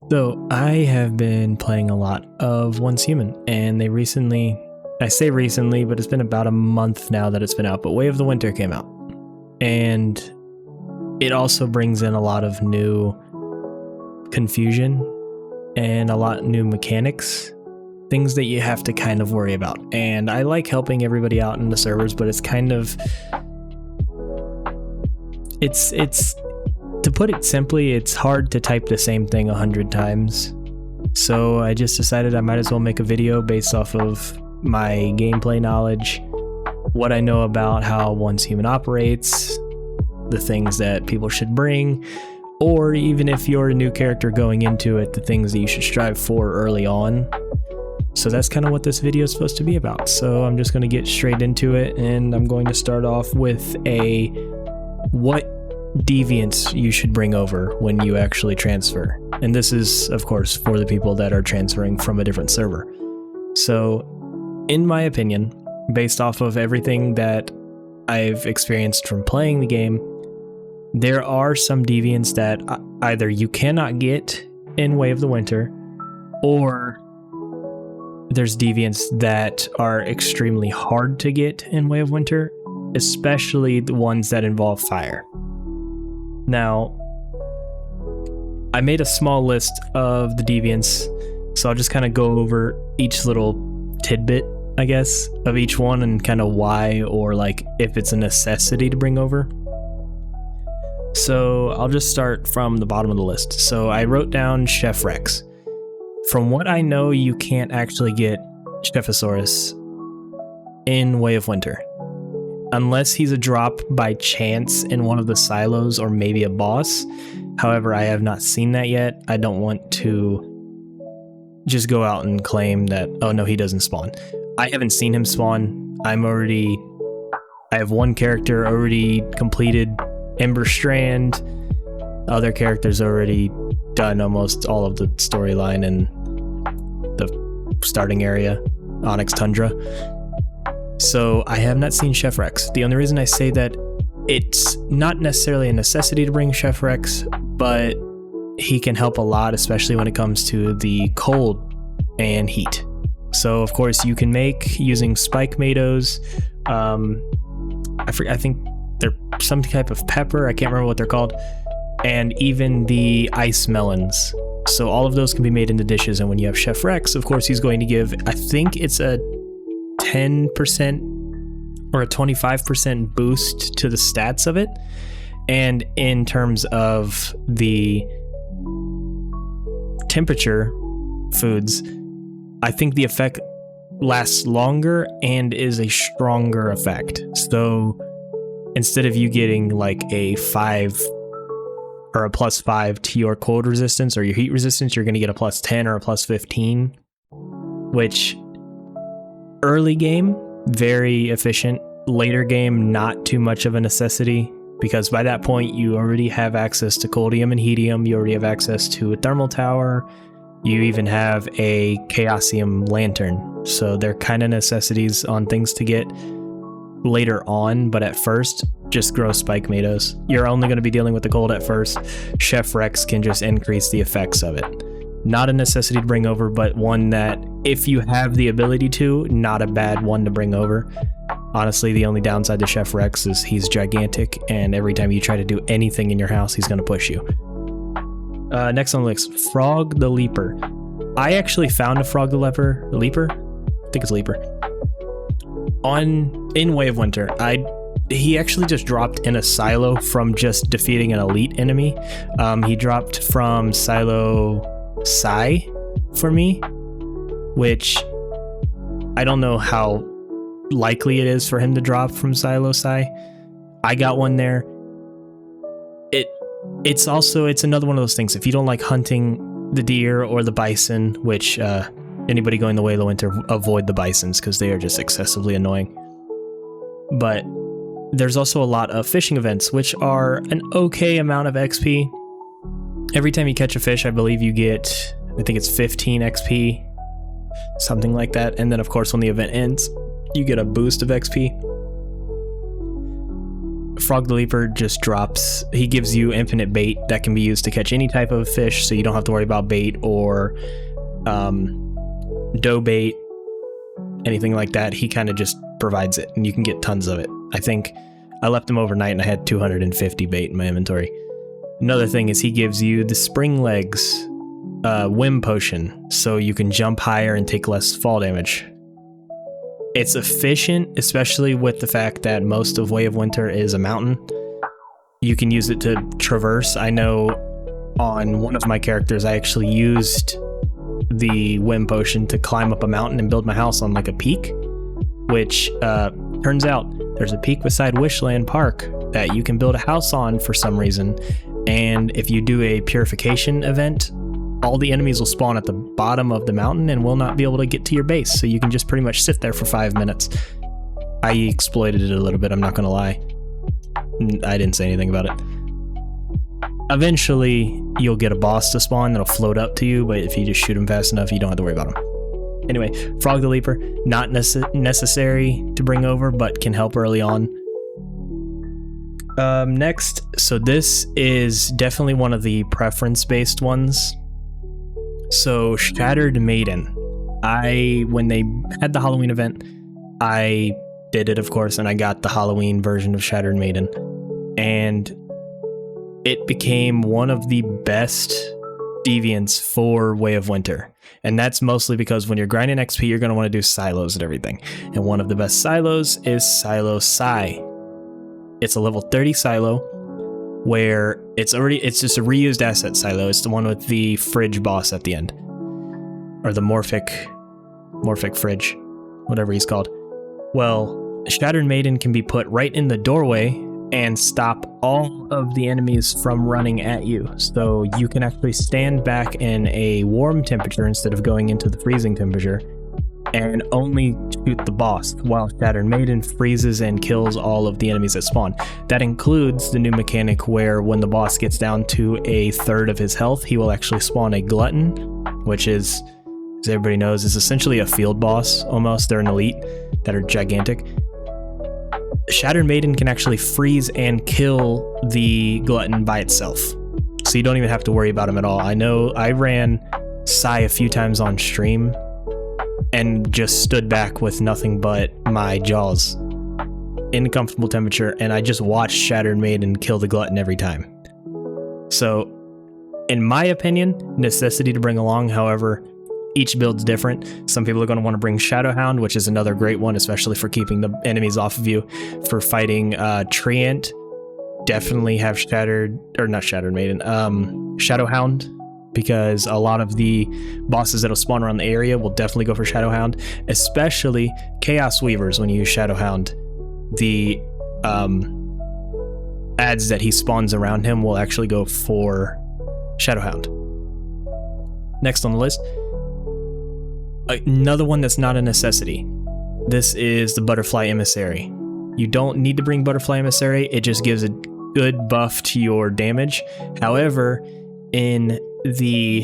So I have been playing a lot of Once Human, and I say recently, but it's been about a month now that it's been out, but Way of the Winter came out. And it also brings in a lot of new confusion and a lot of new mechanics, things that you have to kind of worry about. And I like helping everybody out in the servers, but it's kind of, it's to put it simply, it's hard to type the same thing 100 times. So I just decided I might as well make a video based off of my gameplay knowledge, what I know about how Once Human operates, the things that people should bring, or even if you're a new character going into it, the things that you should strive for early on. So that's kind of what this video is supposed to be about. So I'm just going to get straight into it, and I'm going to start off with what deviants you should bring over when you actually transfer. And this is, of course, for the people that are transferring from a different server. So, in my opinion, based off of everything that I've experienced from playing the game, there are some deviants that either you cannot get in Way of the Winter, or there's deviants that are extremely hard to get in Way of Winter, especially the ones that involve fire. Now, I made a small list of the deviants, so I'll just kind of go over each little tidbit, I guess, of each one and kind of why, or like if it's a necessity to bring over. So I'll just start from the bottom of the list. So I wrote down Chef Rex. From what I know, you can't actually get Chefosaurus in Way of Winter, unless he's a drop by chance in one of the silos or maybe a boss. However, I have not seen that yet. I don't want to just go out and claim that, oh no, he doesn't spawn. I haven't seen him spawn. I have one character already completed Ember Strand. Other characters already done almost all of the storyline in the starting area, Onyx Tundra. So I have not seen Chef Rex. The only reason I say that, it's not necessarily a necessity to bring Chef Rex, but he can help a lot, especially when it comes to the cold and heat. So of course you can make using spike tomatoes. I think they're some type of pepper. I can't remember what they're called. And even the ice melons. So all of those can be made into dishes. And when you have Chef Rex, of course, he's going to give, I think it's a 10% or a 25% boost to the stats of it. And in terms of the temperature foods, I think the effect lasts longer and is a stronger effect. So instead of you getting like a 5 or a +5 to your cold resistance or your heat resistance, you're going to get a +10 or a +15, which early game, very efficient. Later game, not too much of a necessity, because by that point you already have access to coldium and helium, you already have access to a thermal tower, you even have a chaosium lantern. So they're kind of necessities on things to get later on, but at first, just grow spike tomatoes. You're only going to be dealing with the cold at first. Chef Rex can just increase the effects of it. Not a necessity to bring over, but one that, if you have the ability to, not a bad one to bring over. Honestly, the only downside to Chef Rex is he's gigantic, and every time you try to do anything in your house, he's going to push you. Next on the list, Frog the Leaper. I actually found a Frog the Leaper? I think it's Leaper. In Way of Winter, he actually just dropped in a silo from just defeating an elite enemy. He dropped from Silo Psy for me, which I don't know how likely it is for him to drop from Silo Psy. I got one there. It's another one of those things. If you don't like hunting the deer or the bison, which anybody going the Way of the Winter, avoid the bisons because they are just excessively annoying. But there's also a lot of fishing events, which are an okay amount of XP. Every time you catch a fish, I believe you get, I think it's 15 XP, something like that. And then, of course, when the event ends, you get a boost of XP. Frog the Leaper just drops, he gives you infinite bait that can be used to catch any type of fish, so you don't have to worry about bait or dough bait, anything like that. He kind of just provides it, and you can get tons of it. I think I left him overnight and I had 250 bait in my inventory. Another thing is he gives you the Spring Legs Whim Potion, so you can jump higher and take less fall damage. It's efficient, especially with the fact that most of Way of Winter is a mountain. You can use it to traverse. I know on one of my characters, I actually used the Whim Potion to climb up a mountain and build my house on like a peak, which turns out there's a peak beside Wishland Park that you can build a house on for some reason. And if you do a purification event, all the enemies will spawn at the bottom of the mountain and will not be able to get to your base, so you can just pretty much sit there for 5 minutes. I exploited it a little bit, I'm not gonna lie. I didn't say anything about it. Eventually, you'll get a boss to spawn that'll float up to you, but if you just shoot him fast enough, you don't have to worry about him. Anyway, Frog the Leaper, not necessary to bring over, but can help early on. Next, so this is definitely one of the preference-based ones. So Shattered Maiden, when they had the Halloween event, I did it, of course, and I got the Halloween version of Shattered Maiden, and it became one of the best deviants for Way of Winter. And that's mostly because when you're grinding XP, you're going to want to do silos and everything. And one of the best silos is Silo Psy. It's a level 30 silo where it's just a reused asset silo. It's the one with the fridge boss at the end, or the morphic fridge, whatever he's called. Well, Shattered Maiden can be put right in the doorway and stop all of the enemies from running at you. So you can actually stand back in a warm temperature instead of going into the freezing temperature, and only shoot the boss, while Shattered Maiden freezes and kills all of the enemies that spawn. That includes the new mechanic where when the boss gets down to a third of his health, he will actually spawn a glutton, which is, as everybody knows, is essentially a field boss almost. They're an elite that are gigantic. Shattered Maiden can actually freeze and kill the glutton by itself, so you don't even have to worry about him at all. I know I ran Psy a few times on stream and just stood back with nothing but my jaws in a comfortable temperature, and I just watched Shattered Maiden kill the glutton every time. So, in my opinion, necessity to bring along. However, each build's different. Some people are going to want to bring Shadowhound, which is another great one, especially for keeping the enemies off of you. For fighting Treant, definitely have Shadowhound, because a lot of the bosses that'll spawn around the area will definitely go for Shadowhound, especially ChaosWeavers. When you use Shadowhound, the ads that he spawns around him will actually go for Shadowhound. Next on the list, another one that's not a necessity. This is the Butterfly Emissary. You don't need to bring Butterfly Emissary, it just gives a good buff to your damage. However, in the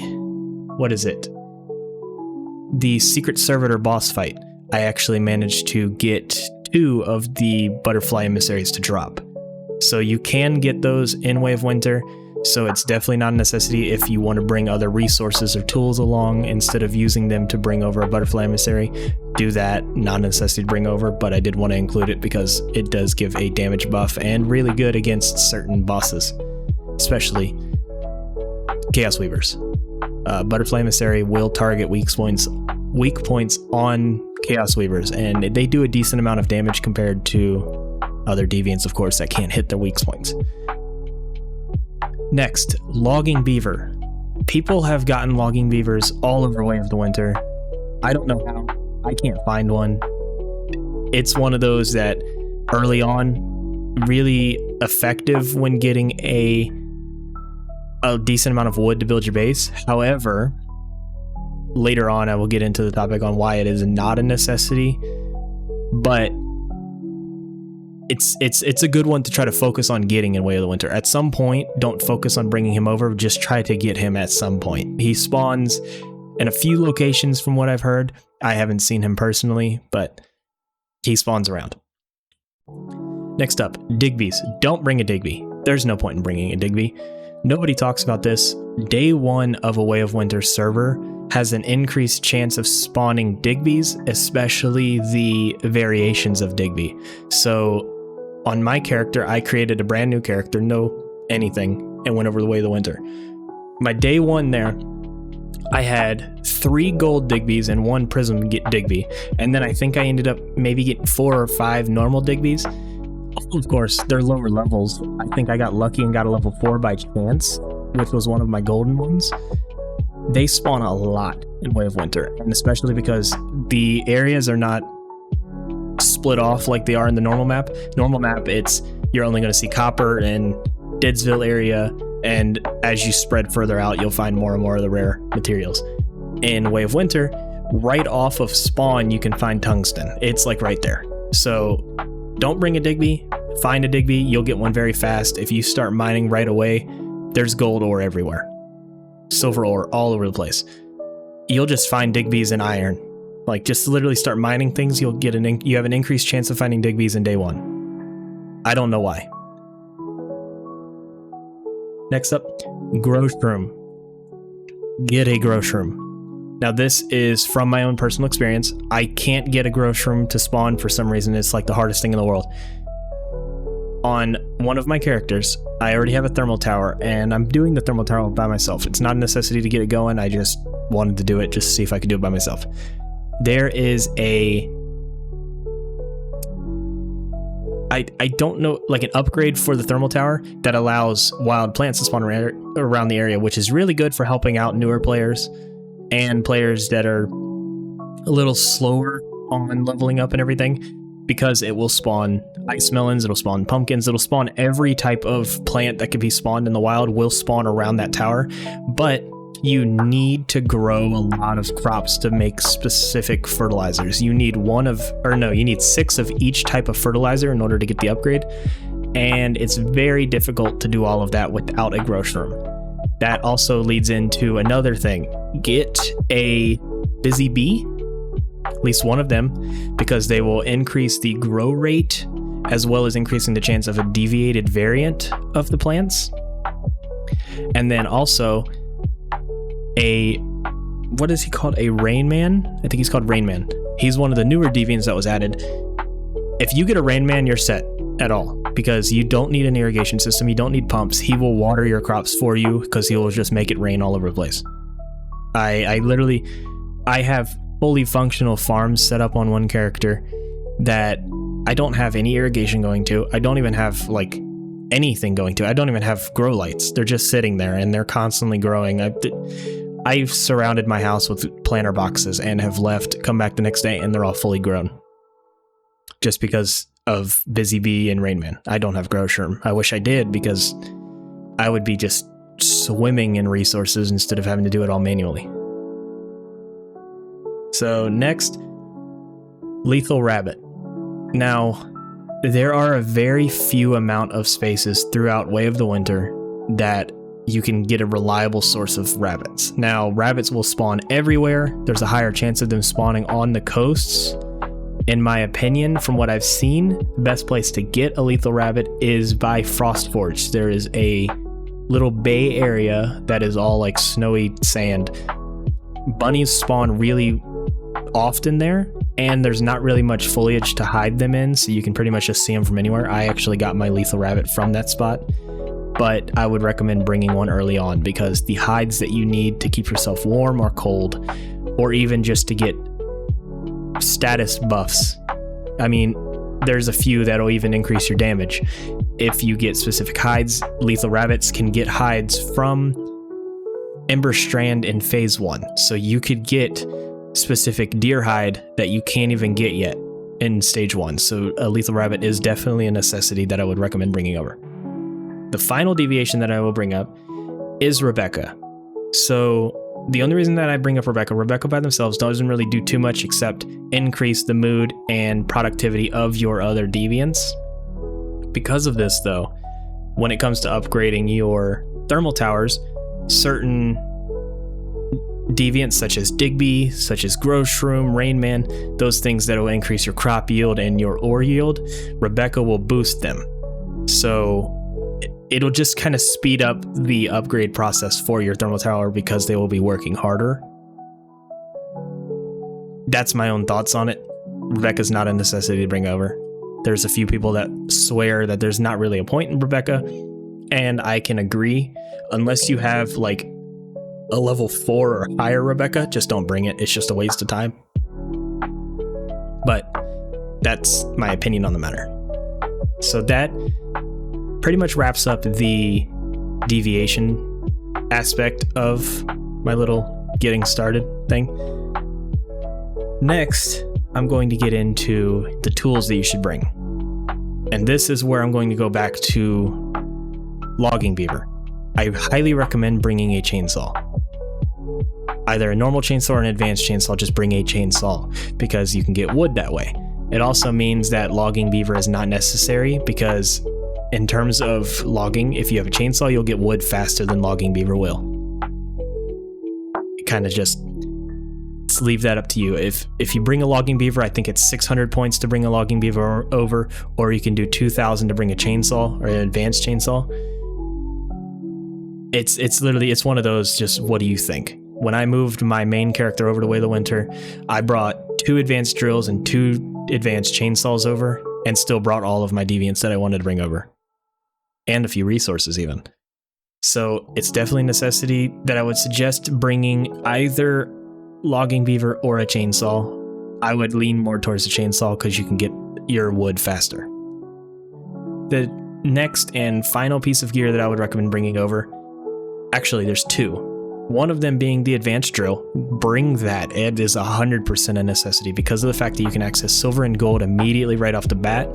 Secret Servitor boss fight, I actually managed to get 2 of the Butterfly Emissaries to drop. So you can get those in Way of Winter, so it's definitely not a necessity if you want to bring other resources or tools along instead of using them to bring over a Butterfly Emissary. Do that, not a necessity to bring over, but I did want to include it because it does give a damage buff and really good against certain bosses, especially ChaosWeavers. Butterfly Emissary will target weak points on ChaosWeavers, and they do a decent amount of damage compared to other deviants, of course, that can't hit their weak points. Next, Logging Beaver. People have gotten Logging Beavers all over Way of the Winter. I don't know how. I can't find one. It's one of those that early on, really effective when getting a decent amount of wood to build your base. However, later on I will get into the topic on why it is not a necessity, but it's a good one to try to focus on getting in Way of the Winter. At some point, don't focus on bringing him over, just try to get him at some point. He spawns in a few locations from what I've heard. I haven't seen him personally, but he spawns around. Next up, Digby's. Don't bring a Digby. There's no point in bringing a Digby. Nobody talks about this. Day 1 of a Way of Winter server has an increased chance of spawning Digby's, especially the variations of Digby. So on my character, I created a brand new character, no anything, and went over the Way of the Winter. My day 1 there, I had 3 gold Digby's and 1 prism Digby, and then I think I ended up maybe getting 4 or 5 normal Digby's. Of course, they're lower levels. I think I got lucky and got a level 4 by chance, which was one of my golden ones. They spawn a lot in Way of Winter, and especially because the areas are not split off like they are in the normal map. Normal map, you're only going to see Copper and Deadsville area, and as you spread further out, you'll find more and more of the rare materials. In Way of Winter, right off of spawn, you can find tungsten. It's like right there. So don't bring a Digby, find a Digby, you'll get one very fast. If you start mining right away, there's gold ore everywhere. Silver ore all over the place. You'll just find Digby's and iron. Like, just literally start mining things, you have an increased chance of finding Digby's in day 1. I don't know why. Next up, grow shroom. Get a grow shroom. Now this is from my own personal experience. I can't get a grow shroom to spawn for some reason. It's like the hardest thing in the world. On one of my characters, I already have a thermal tower, and I'm doing the thermal tower by myself. It's not a necessity to get it going. I just wanted to do it just to see if I could do it by myself. There is I don't know, like an upgrade for the thermal tower that allows wild plants to spawn around the area, which is really good for helping out newer players and players that are a little slower on leveling up and everything, because it will spawn ice melons, it'll spawn pumpkins, it'll spawn every type of plant that could be spawned in the wild will spawn around that tower. But you need to grow a lot of crops to make specific fertilizers. You need you need 6 of each type of fertilizer in order to get the upgrade. And it's very difficult to do all of that without a grow shroom. That also leads into another thing. Get a busy bee, at least one of them, because they will increase the grow rate as well as increasing the chance of a deviated variant of the plants. And then also what is he called? A Rain Man? I think he's called Rain Man. He's one of the newer deviants that was added. If you get a Rain Man, you're set at all, because you don't need an irrigation system, you don't need pumps. He will water your crops for you because he will just make it rain all over the place. I have fully functional farms set up on one character that I don't have any irrigation going to. I don't even have like anything going to. I don't even have grow lights. They're just sitting there and they're constantly growing. I've surrounded my house with planter boxes and have come back the next day, and they're all fully grown. Just because of Busy Bee and Rain Man. I don't have grow shroom. I wish I did, because I would be just swimming in resources instead of having to do it all manually. So next, Lethal Rabbit. Now, there are a very few amount of spaces throughout Way of the Winter that you can get a reliable source of rabbits. Now, rabbits will spawn everywhere. There's a higher chance of them spawning on the coasts. In my opinion, from what I've seen, the best place to get a lethal rabbit is by Frostforge. There is a little bay area that is all like snowy sand. Bunnies spawn really often there, and there's not really much foliage to hide them in, so you can pretty much just see them from anywhere. I actually got my lethal rabbit from that spot, but I would recommend bringing one early on, because the hides that you need to keep yourself warm or cold, or even just to get status buffs. I mean, there's a few that'll even increase your damage. If you get specific hides, lethal rabbits can get hides from Ember Strand in phase 1. So you could get specific deer hide that you can't even get yet in stage 1. So a lethal rabbit is definitely a necessity that I would recommend bringing over. The final deviation that I will bring up is Rebecca. So the only reason that I bring up Rebecca by themselves doesn't really do too much except increase the mood and productivity of your other deviants. Because of this, though, when it comes to upgrading your thermal towers, certain deviants such as Digby, such as Grow Shroom, Rain Man, those things that will increase your crop yield and your ore yield, Rebecca will boost them. So it'll just kind of speed up the upgrade process for your thermal tower because they will be working harder. That's my own thoughts on it. Rebecca's not a necessity to bring over. There's a few people that swear that there's not really a point in Rebecca, and I can agree. Unless you have like a level 4 or higher Rebecca, just don't bring it. It's just a waste of time. But that's my opinion on the matter. So that pretty much wraps up the deviation aspect of my little getting started thing. Next, I'm going to get into the tools that you should bring. And this is where I'm going to go back to logging beaver. I highly recommend bringing a chainsaw. Either a normal chainsaw or an advanced chainsaw, just bring a chainsaw because you can get wood that way. It also means that logging beaver is not necessary because in terms of logging, if you have a chainsaw, you'll get wood faster than logging beaver will. Kind of just leave that up to you. If you bring a logging beaver, I think it's 600 points to bring a logging beaver over, or you can do 2,000 to bring a chainsaw or an advanced chainsaw. It's literally, it's one of those, just what do you think? When I moved my main character over to Wail of Winter, I brought 2 advanced drills and 2 advanced chainsaws over, and still brought all of my deviants that I wanted to bring over. And a few resources even. So it's definitely a necessity that I would suggest bringing either logging beaver or a chainsaw. I would lean more towards the chainsaw because you can get your wood faster. The next and final piece of gear that I would recommend bringing over, actually there's 2. One of them being the advanced drill. Bring that. It is 100% a necessity because of the fact that you can access silver and gold immediately right off the bat.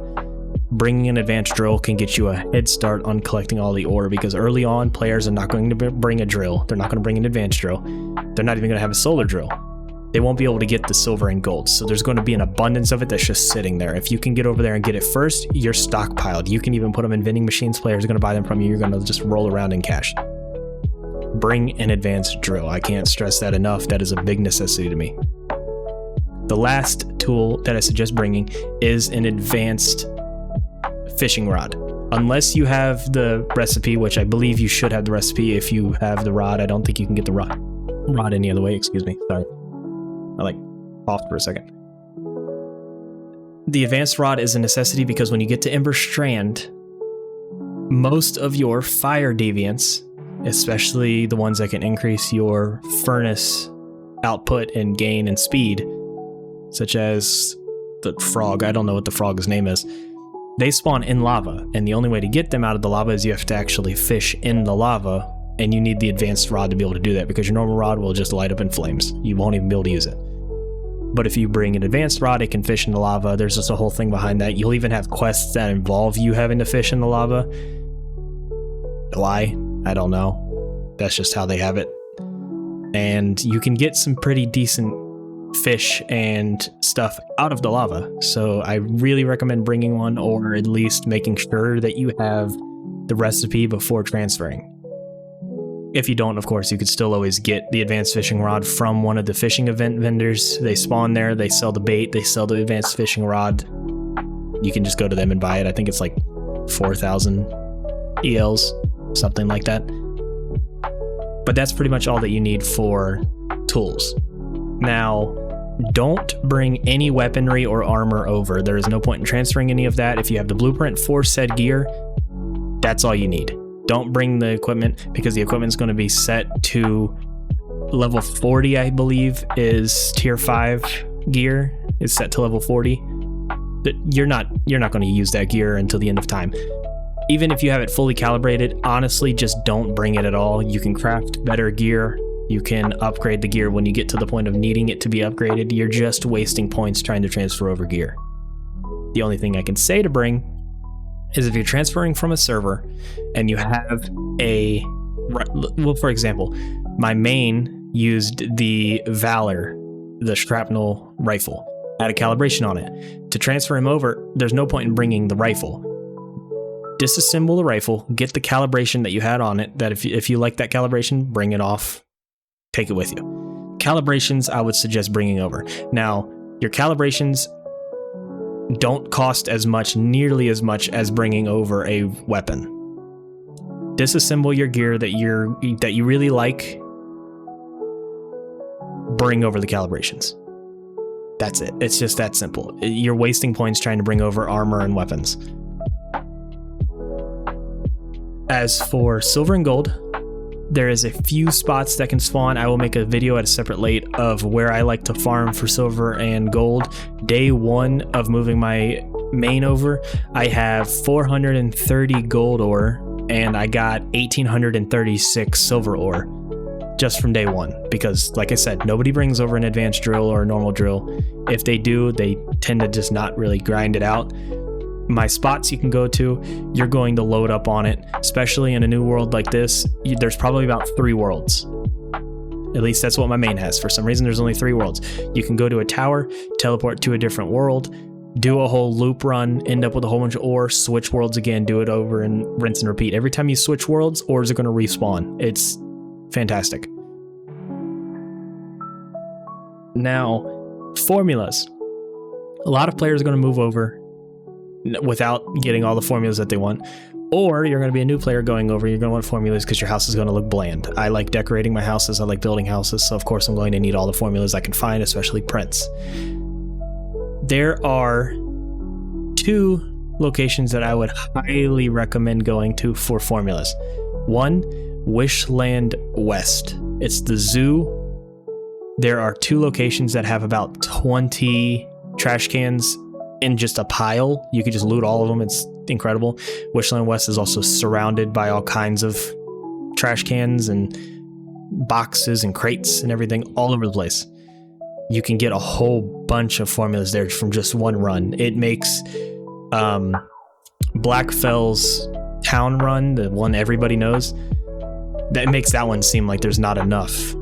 Bringing an advanced drill can get you a head start on collecting all the ore because early on players are not going to bring a drill. They're not going to bring an advanced drill. They're not even going to have a solar drill. They won't be able to get the silver and gold. So there's going to be an abundance of it that's just sitting there. If you can get over there and get it first, you're stockpiled. You can even put them in vending machines. Players are going to buy them from you. You're going to just roll around in cash. Bring an advanced drill. I can't stress that enough. That is a big necessity to me. The last tool that I suggest bringing is an advanced fishing rod. Unless you have the recipe, which I believe you should have the recipe if you have the rod. I don't think you can get the rod any other way. Excuse me. Sorry. I coughed for a second. The advanced rod is a necessity because when you get to Ember Strand, most of your fire deviants, especially the ones that can increase your furnace output and gain and speed, such as the frog, I don't know what the frog's name is, they spawn in lava, and the only way to get them out of the lava is you have to actually fish in the lava, and you need the advanced rod to be able to do that because your normal rod will just light up in flames. You won't even be able to use it. But if you bring an advanced rod, it can fish in the lava. There's just a whole thing behind that. You'll even have quests that involve you having to fish in the lava. Why? I don't know. That's just how they have it. And you can get some pretty decent fish and stuff out of the lava. So I really recommend bringing one, or at least making sure that you have the recipe before transferring. If you don't, of course, you could still always get the advanced fishing rod from one of the fishing event vendors. They spawn there, they sell the bait, they sell the advanced fishing rod. You can just go to them and buy it. I think it's like 4,000 ELs, something like that. But that's pretty much all that you need for tools. Now, don't bring any weaponry or armor over. There is no point in transferring any of that. If you have the blueprint for said gear, that's all you need. Don't bring the equipment because the equipment is going to be set to level 40, I believe, is tier 5 gear. It's set to level 40. You're not going to use that gear until the end of time. Even if you have it fully calibrated, honestly, just don't bring it at all. You can craft better gear. You can upgrade the gear when you get to the point of needing it to be upgraded. You're just wasting points trying to transfer over gear. The only thing I can say to bring is if you're transferring from a server and you have a, well, for example, my main used the Valor, the shrapnel rifle, had a calibration on it. To transfer him over, there's no point in bringing the rifle. Disassemble the rifle, get the calibration that you had on it, that if you like that calibration, bring it off, take it with you. Calibrations, I would suggest bringing over. Now, your calibrations don't cost nearly as much as bringing over a weapon. Disassemble your gear that you really like. Bring over the calibrations. That's it. It's just that simple. You're wasting points trying to bring over armor and weapons. As for silver and gold, there is a few spots that can spawn. I will make a video at a separate late of where I like to farm for silver and gold. Day 1 of moving my main over, I have 430 gold ore and I got 1836 silver ore just from day 1, because like I said, nobody brings over an advanced drill or a normal drill. If they do, they tend to just not really grind it out. My spots you can go to, you're going to load up on it, especially in a new world like this. There's probably about 3 worlds. At least that's what my main has. For some reason, there's only 3 worlds. You can go to a tower, teleport to a different world, do a whole loop run, end up with a whole bunch of ore, switch worlds again, do it over and rinse and repeat. Every time you switch worlds, ores are going to respawn. It's fantastic. Now, formulas. A lot of players are going to move over without getting all the formulas that they want, or you're going to be a new player going over. You're going to want formulas because your house is going to look bland. I like decorating my houses. I like building houses, so of course I'm going to need all the formulas I can find, especially prints. There are 2 locations that I would highly recommend going to for formulas. 1, Wishland West. It's the zoo. There are 2 locations that have about 20 trash cans in just a pile. You could just loot all of them. It's incredible. Wishland West is also surrounded by all kinds of trash cans and boxes and crates and everything all over the place. You can get a whole bunch of formulas there from just one run. It makes Blackfell's town run, the one everybody knows, that makes that one seem like there's not enough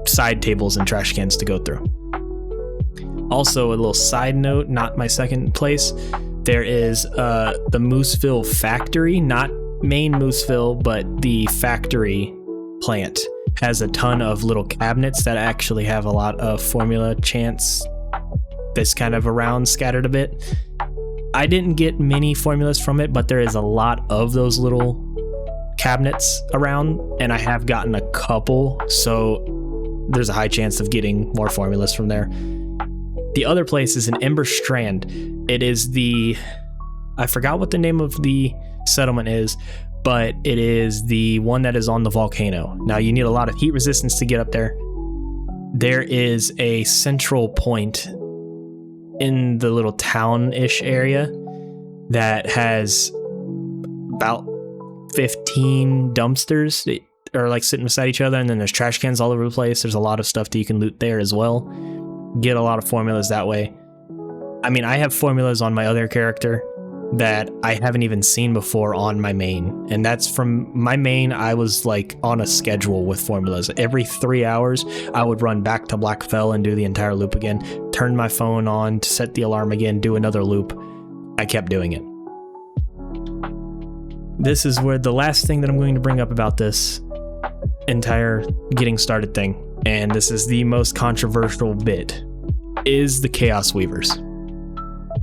side tables and trash cans to go through. Also, a little side note, not my second place, there is the Mooseville factory, not main Mooseville, but the factory plant has a ton of little cabinets that actually have a lot of formula chants that's kind of around, scattered a bit. I didn't get many formulas from it, but there is a lot of those little cabinets around, and I have gotten a couple, so there's a high chance of getting more formulas from there. The other place is in Ember Strand. It is I forgot what the name of the settlement is, but it is the one that is on the volcano. Now, you need a lot of heat resistance to get up there. There is a central point in the little town-ish area that has about 15 dumpsters that are like sitting beside each other, and then there's trash cans all over the place. There's a lot of stuff that you can loot there as well. Get a lot of formulas that way. I mean, I have formulas on my other character that I haven't even seen before on my main, and that's from my main. I was like on a schedule with formulas. Every 3 hours I would run back to Blackfell and do the entire loop again, turn my phone on to set the alarm again, do another loop. I kept doing it. This is where the last thing that I'm going to bring up about this entire getting started thing, and this is the most controversial bit, is the ChaosWeavers.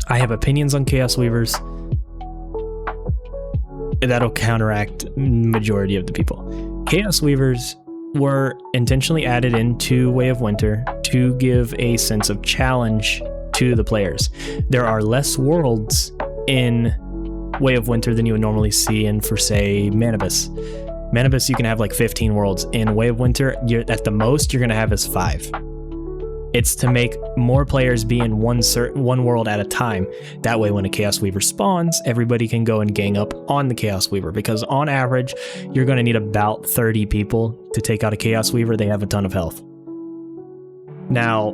I have opinions on ChaosWeavers that'll counteract majority of the people. ChaosWeavers were intentionally added into Way of Winter to give a sense of challenge to the players. There are less worlds in Way of Winter than you would normally see in, for say, Manibus. Manibus, you can have like 15 worlds. In Way of Winter, at the most you're going to have is 5. It's to make more players be in one world at a time. That way, when a ChaosWeaver spawns, everybody can go and gang up on the ChaosWeaver, because on average, you're going to need about 30 people to take out a ChaosWeaver. They have a ton of health. Now,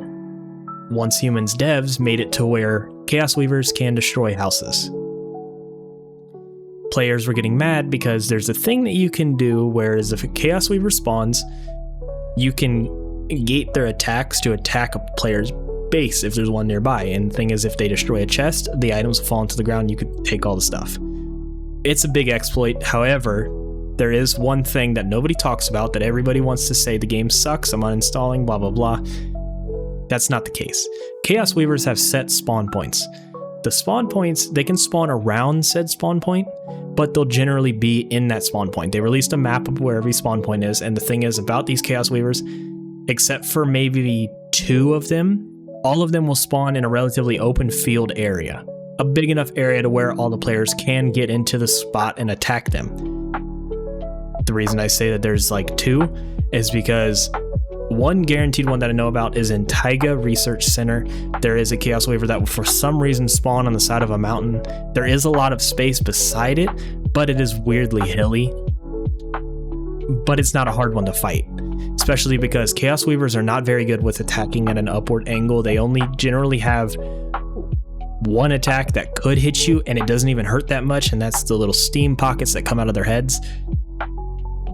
Once Humans devs made it to where ChaosWeavers can destroy houses. Players were getting mad because there's a thing that you can do, whereas if a ChaosWeaver spawns, you can gate their attacks to attack a player's base if there's one nearby. And the thing is, if they destroy a chest, the items will fall into the ground, you could take all the stuff. It's a big exploit. However, There is one thing that nobody talks about that everybody wants to say the game sucks, I'm uninstalling, blah, blah, blah. That's not the case. Chaos Weavers have set spawn points. The spawn points, they can spawn around said spawn point, but they'll generally be in that spawn point. They released a map of where every spawn point is, and the thing is about these Chaos Weavers, except for maybe 2 of them, all of them will spawn in a relatively open field area. A big enough area to where all the players can get into the spot and attack them. The reason I say that there's like 2 is because one guaranteed one that I know about is in Taiga Research Center. There is a Chaos Weaver that will for some reason spawn on the side of a mountain. There is a lot of space beside it, but it is weirdly hilly. But it's not a hard one to fight, especially because Chaos Weavers are not very good with attacking at an upward angle. They only generally have one attack that could hit you, and it doesn't even hurt that much, and that's the little steam pockets that come out of their heads.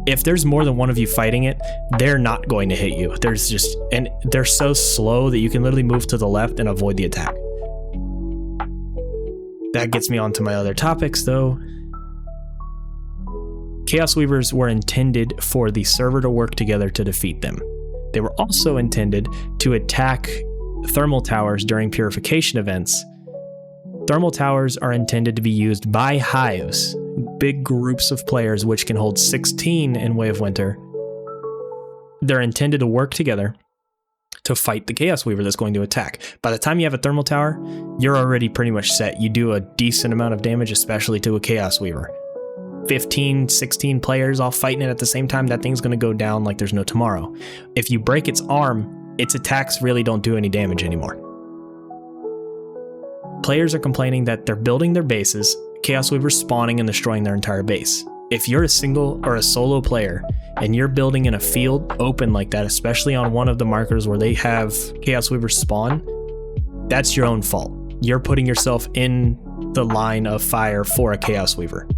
If there's more than one of you fighting it, they're not going to hit you. And they're so slow that you can literally move to the left and avoid the attack. That gets me onto my other topics though. Chaos Weavers were intended for the server to work together to defeat them. They were also intended to attack thermal towers during purification events. Thermal towers are intended to be used by hives, big groups of players which can hold 16 in Way of Winter. They're intended to work together to fight the Chaos Weaver that's going to attack. By the time you have a thermal tower, you're already pretty much set. You do a decent amount of damage, especially to a Chaos Weaver. 15, 16 players all fighting it at the same time, that thing's going to go down like there's no tomorrow. If you break its arm, its attacks really don't do any damage anymore. Players are complaining that they're building their bases, Chaos Weavers spawning and destroying their entire base. If you're a single or a solo player and you're building in a field open like that, especially on one of the markers where they have Chaos Weavers spawn, that's your own fault. You're putting yourself in the line of fire for a Chaos Weaver.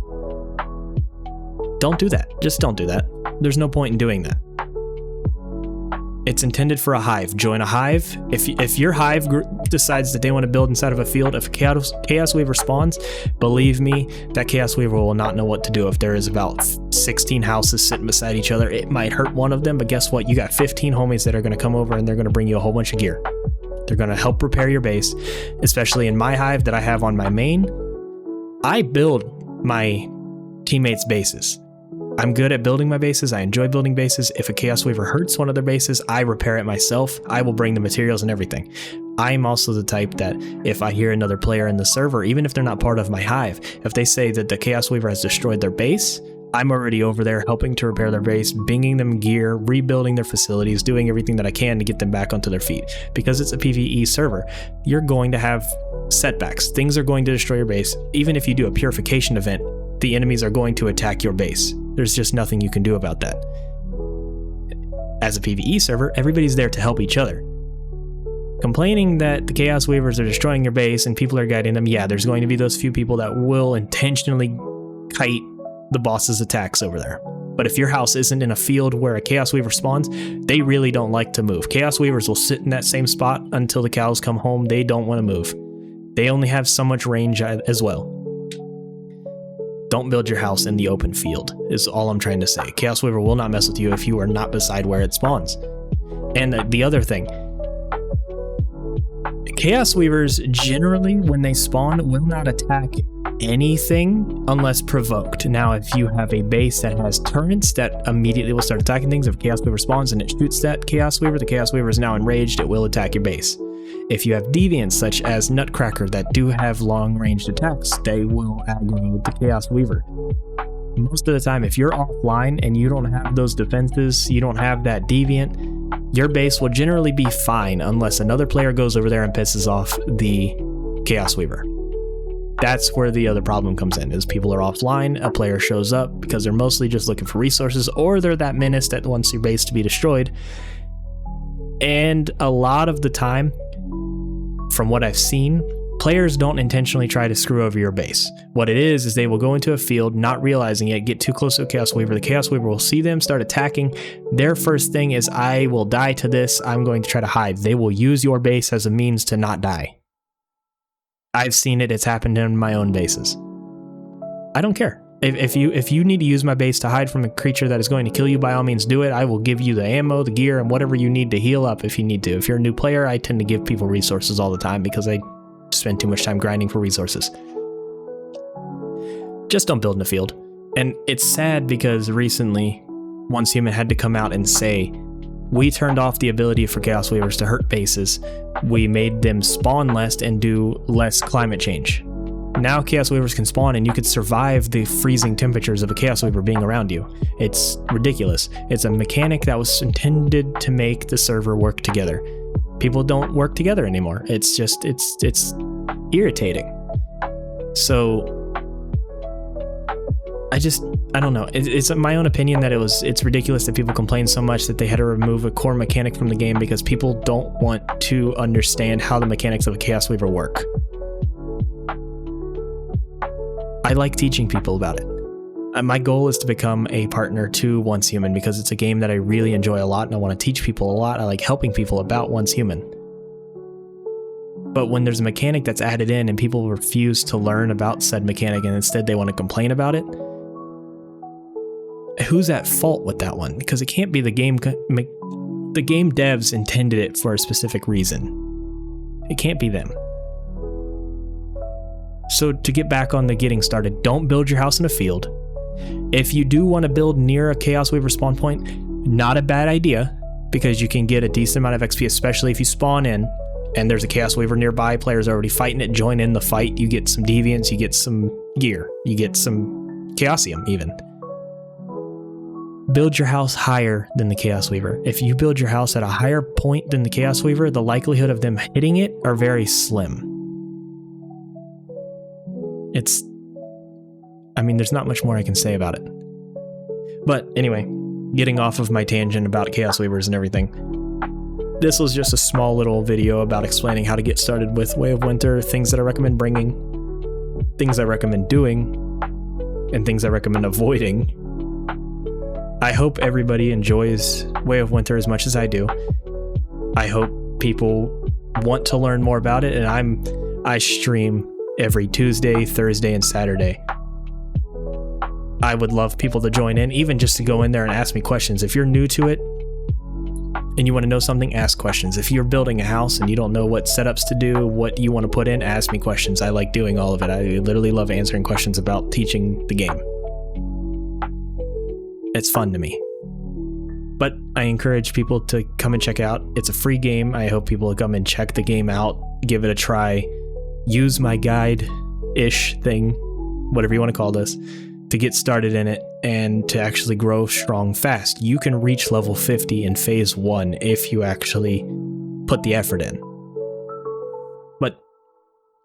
Don't do that. Just don't do that. There's no point in doing that. It's intended for a hive. Join a hive. If your hive decides that they want to build inside of a field, if a Chaos Weaver spawns, believe me, that Chaos Weaver will not know what to do. If there is about 16 houses sitting beside each other, it might hurt one of them, but guess what? You got 15 homies that are going to come over and they're going to bring you a whole bunch of gear. They're going to help repair your base, especially in my hive that I have on my main. I build my teammates' bases. I'm good at building my bases. I enjoy building bases. If a Chaos Weaver hurts one of their bases, I repair it myself. I will bring the materials and everything. I'm also the type that if I hear another player in the server, even if they're not part of my hive, if they say that the Chaos Weaver has destroyed their base, I'm already over there helping to repair their base, bringing them gear, rebuilding their facilities, doing everything that I can to get them back onto their feet. Because it's a PvE server, you're going to have setbacks. Things are going to destroy your base. Even if you do a purification event, the enemies are going to attack your base. There's just nothing you can do about that. As a PvE server, everybody's there to help each other. Complaining that the Chaos Weavers are destroying your base and people are guiding them, yeah, there's going to be those few people that will intentionally kite the boss's attacks over there. But if your house isn't in a field where a Chaos Weaver spawns, they really don't like to move. Chaos Weavers will sit in that same spot until the cows come home. They don't want to move. They only have so much range as well. Don't build your house in the open field, is all I'm trying to say. Chaos Weaver will not mess with you if you are not beside where it spawns. And the other thing, Chaos Weavers generally, when they spawn, will not attack anything unless provoked. Now, if you have a base that has turrets that immediately will start attacking things, if Chaos Weaver spawns and it shoots that Chaos Weaver, the Chaos Weaver is now enraged, it will attack your base. If you have Deviants such as Nutcracker that do have long-ranged attacks, they will aggro the Chaos Weaver. Most of the time, if you're offline and you don't have those defenses, you don't have that Deviant, your base will generally be fine unless another player goes over there and pisses off the Chaos Weaver. That's where the other problem comes in, is people are offline, a player shows up because they're mostly just looking for resources, or they're that menace that wants your base to be destroyed. And a lot of the time, from what I've seen, players don't intentionally try to screw over your base. What it is they will go into a field, not realizing it, get too close to a Chaos Weaver. The Chaos Weaver will see them, start attacking. Their first thing is, I will die to this, I'm going to try to hide. They will use your base as a means to not die. I've seen it, it's happened in my own bases. I don't care. If you need to use my base to hide from a creature that is going to kill you, by all means do it. I will give you the ammo, the gear, and whatever you need to heal up if you need to. If you're a new player, I tend to give people resources all the time because I spend too much time grinding for resources. Just don't build in a field. And it's sad because recently, Once Human had to come out and say, we turned off the ability for ChaosWeavers to hurt bases. We made them spawn less and do less climate change. Now ChaosWeavers can spawn and you could survive the freezing temperatures of a ChaosWeaver being around you. It's ridiculous. It's a mechanic that was intended to make the server work together. People don't work together anymore. It's just, it's irritating. So I don't know. It's my own opinion that it's ridiculous that people complain so much that they had to remove a core mechanic from the game because people don't want to understand how the mechanics of a ChaosWeaver work. I like teaching people about it. My goal is to become a partner to Once Human because it's a game that I really enjoy a lot and I want to teach people a lot. I like helping people about Once Human. But when there's a mechanic that's added in and people refuse to learn about said mechanic and instead they want to complain about it, who's at fault with that one? Because it can't be the game. The game devs intended it for a specific reason. It can't be them. So to get back on the getting started, don't build your house in a field. If you do want to build near a ChaosWeaver spawn point, not a bad idea, because you can get a decent amount of XP, especially if you spawn in and there's a ChaosWeaver nearby, players are already fighting it, join in the fight, you get some Deviants, you get some gear, you get some Chaosium even. Build your house higher than the ChaosWeaver. If you build your house at a higher point than the ChaosWeaver, the likelihood of them hitting it are very slim. There's not much more I can say about it. But anyway, getting off of my tangent about ChaosWeavers and everything, this was just a small little video about explaining how to get started with Way of Winter, things that I recommend bringing, things I recommend doing, and things I recommend avoiding. I hope everybody enjoys Way of Winter as much as I do. I hope people want to learn more about it, and I stream every Tuesday, Thursday, and Saturday. I would love people to join in, even just to go in there and ask me questions. If you're new to it and you want to know something, ask questions. If you're building a house and you don't know what setups to do, what you want to put in, ask me questions. I like doing all of it. I literally love answering questions about teaching the game. It's fun to me. But I encourage people to come and check it out. It's a free game. I hope people come and check the game out, give it a try, use my guide-ish thing, whatever you want to call this, to get started in it and to actually grow strong fast. You can reach level 50 in phase 1 if you actually put the effort in. But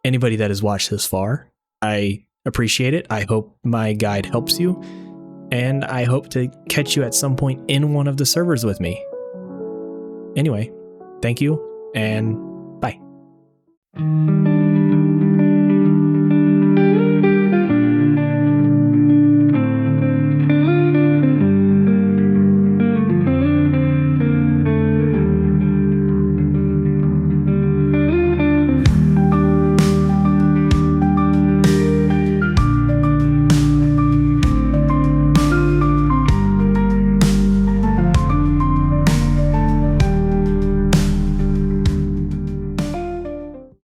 anybody that has watched this far, I appreciate it. I hope my guide helps you, and I hope to catch you at some point in one of the servers with me. Anyway, thank you, and bye.